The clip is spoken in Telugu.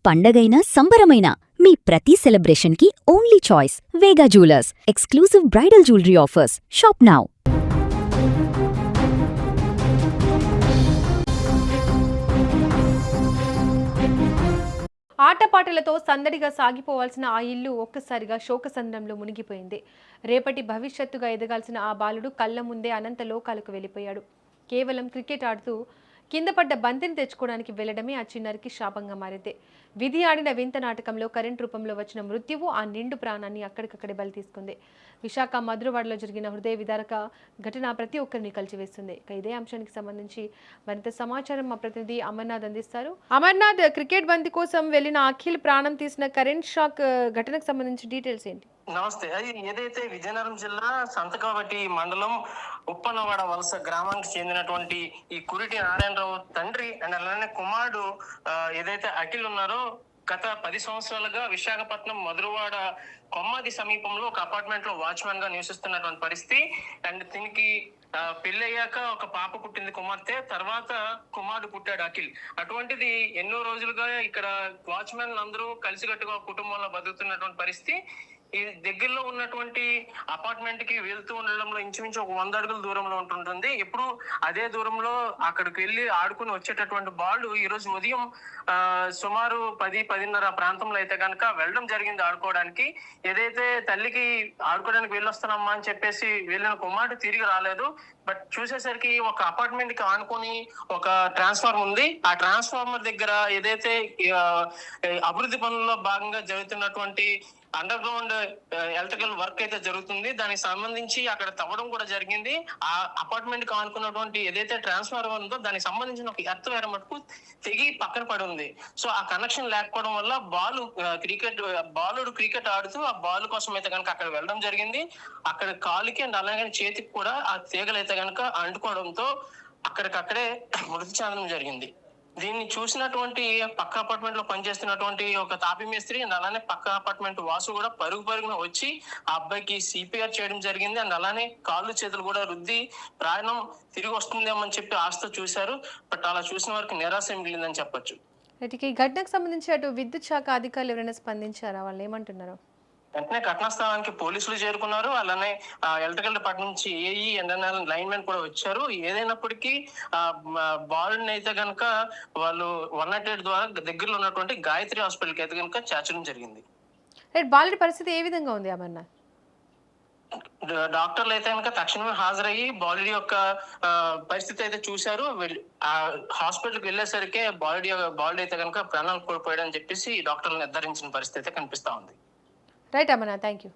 పండగైనా సంబరమైనా మీ ప్రతి సెలబ్రేషన్కి only choice Vega jewellers. Exclusive bridal jewellery offers. Shop now. ఆటపాటలతో సందడిగా సాగిపోవాల్సిన ఆ ఇల్లు ఒక్కసారిగా శోకసంద్రంలో మునిగిపోయింది. రేపటి భవిష్యత్తుగా ఎదగాల్సిన ఆ బాలుడు కళ్ల ముందే అనంత లోకాలకు వెళ్ళిపోయాడు. కేవలం క్రికెట్ ఆడుతూ కింద పడ్డ బంతిని తెచ్చుకోవడానికి వెళ్లడమే ఆ చిన్నారికి శాపంగా మారింది. విధి ఆడిన వింత నాటకంలో కరెంట్ రూపంలో వచ్చిన మృత్యువు ఆ నిండు ప్రాణాన్ని అక్కడికక్కడే బలి తీసుకుంది. విశాఖ మధురవాడలో జరిగిన హృదయ విదారక ఘటన ప్రతి ఒక్కరిని కలిచివేస్తుంది. ఇదే అంశానికి సంబంధించి మరింత సమాచారం మా ప్రతినిధి అమర్నాథ్ అందిస్తారు. అమర్నాథ్, క్రికెట్ బంతి కోసం వెళ్లిన అఖిల్ ప్రాణం తీసిన కరెంట్ షాక్ ఘటనకు సంబంధించి డీటెయిల్స్ ఏంటి? నమస్తే. అది ఏదైతే విజయనగరం జిల్లా సంతకవటి మండలం ఉప్పనవాడ వలస గ్రామానికి చెందినటువంటి ఈ కురిటి నారాయణరావు తండ్రి అండ్ అలానే కుమారుడు ఏదైతే అఖిల్ ఉన్నారో గత 10 సంవత్సరాలుగా విశాఖపట్నం మధురవాడ కొమ్మాది సమీపంలో ఒక అపార్ట్మెంట్ లో వాచ్మెన్ గా నివసిస్తున్నటువంటి పరిస్థితి. అండ్ దీనికి పెళ్ళయ్యాక ఒక పాప పుట్టింది కుమార్తె, తర్వాత కుమారుడు పుట్టాడు అఖిల్. అటువంటిది ఎన్నో రోజులుగా ఇక్కడ వాచ్మెన్ అందరూ కలిసికట్టుగా కుటుంబంలో బతుకుతున్నటువంటి పరిస్థితి. ఈ దగ్గరలో ఉన్నటువంటి అపార్ట్మెంట్ కి వెళ్తూ ఉండడంలో ఇంచుమించు ఒక 100 అడుగుల దూరంలో ఉంటుంటుంది. ఎప్పుడు అదే దూరంలో అక్కడికి వెళ్ళి ఆడుకుని వచ్చేటటువంటి బాలు ఈ రోజు ఉదయం సుమారు 10-10:30 ప్రాంతంలో అయితే కనుక వెళ్ళడం జరిగింది ఆడుకోవడానికి. ఏదైతే తల్లికి ఆడుకోవడానికి వెళ్ళొస్తానమ్మా అని చెప్పేసి వెళ్ళిన కుమారుడు తిరిగి రాలేదు. బట్ చూసేసరికి ఒక అపార్ట్మెంట్ కి ఆనుకొని ఒక ట్రాన్స్ఫార్మర్ ఉంది. ఆ ట్రాన్స్ఫార్మర్ దగ్గర ఏదైతే అభివృద్ధి పనుల్లో భాగంగా జరుగుతున్నటువంటి అండర్ గ్రౌండ్ ఎలక్ట్రికల్ వర్క్ అయితే జరుగుతుంది. దానికి సంబంధించి అక్కడ తవ్వడం కూడా జరిగింది. ఆ అపార్ట్మెంట్ కి ఆనుకున్నటువంటి ఏదైతే ట్రాన్స్ఫార్మర్ ఉందో దానికి సంబంధించిన ఒక ఎర్త్ వేర మటుకు తెగి పక్కన పడి ఉంది. సో ఆ కనెక్షన్ లేకపోవడం వల్ల బాలుడు క్రికెట్ ఆడుతూ ఆ బాల్ కోసం అయితే కనుక అక్కడ వెళ్ళడం జరిగింది. అక్కడ కాలుకి అండ్ అలాగే చేతికి కూడా ఆ తీగలు అయితే కనుక అంటుకోవడంతో అక్కడికక్కడే మృతి చెందడం జరిగింది. దీన్ని చూసినటువంటి పక్క అపార్ట్మెంట్ లో పనిచేస్తున్నటువంటి ఒక తాపి మేస్త్రి అండ్ అలానే పక్క అపార్ట్మెంట్ వాసు కూడా పరుగున వచ్చి ఆ అబ్బాయికి సిపిఆర్ చేయడం జరిగింది. అండ్ అలానే కాళ్ళు చేతులు కూడా రుద్ది ప్రాణం తిరిగి వస్తుందేమో అని చెప్పి ఆశతో చూశారు. బట్ అలా చూసిన వారికి నిరాశ మిగిలిందని చెప్పొచ్చు. ఈ ఘటనకు సంబంధించి అటు విద్యుత్ శాఖ అధికారులు ఎవరైనా స్పందించారా? వాళ్ళు ఏమంటున్నారు? వెంటనే ఘటనా స్థలానికి పోలీసులు చేరుకున్నారు. అలానే ఎలక్ట్రికల్ డిపార్ట్మెంట్ నుంచి ఏఈ ఎన్ఎన్ఎల్ లైన్ మెన్ కూడా వచ్చారు. ఏదైనప్పటికీ బాలుని అయితే కనుక వాళ్ళు 108 ద్వారా దగ్గరలో ఉన్నటువంటి గాయత్రి హాస్పిటల్కి అయితే కనుక చేర్చడం జరిగింది. బాలుడి పరిస్థితి ఏ విధంగా ఉంది అమర్నాథ్? డాక్టర్లు అయితే కనుక తక్షణమే హాజరయ్యి బాలుడి యొక్క పరిస్థితి అయితే చూశారు. హాస్పిటల్కి వెళ్ళేసరికి బాలుడి అయితే కనుక ప్రాణాలు కోల్పోయాడని చెప్పేసి డాక్టర్లు నిర్ధారించిన పరిస్థితి అయితే కనిపిస్తా ఉంది. Right Amarnath, thank you.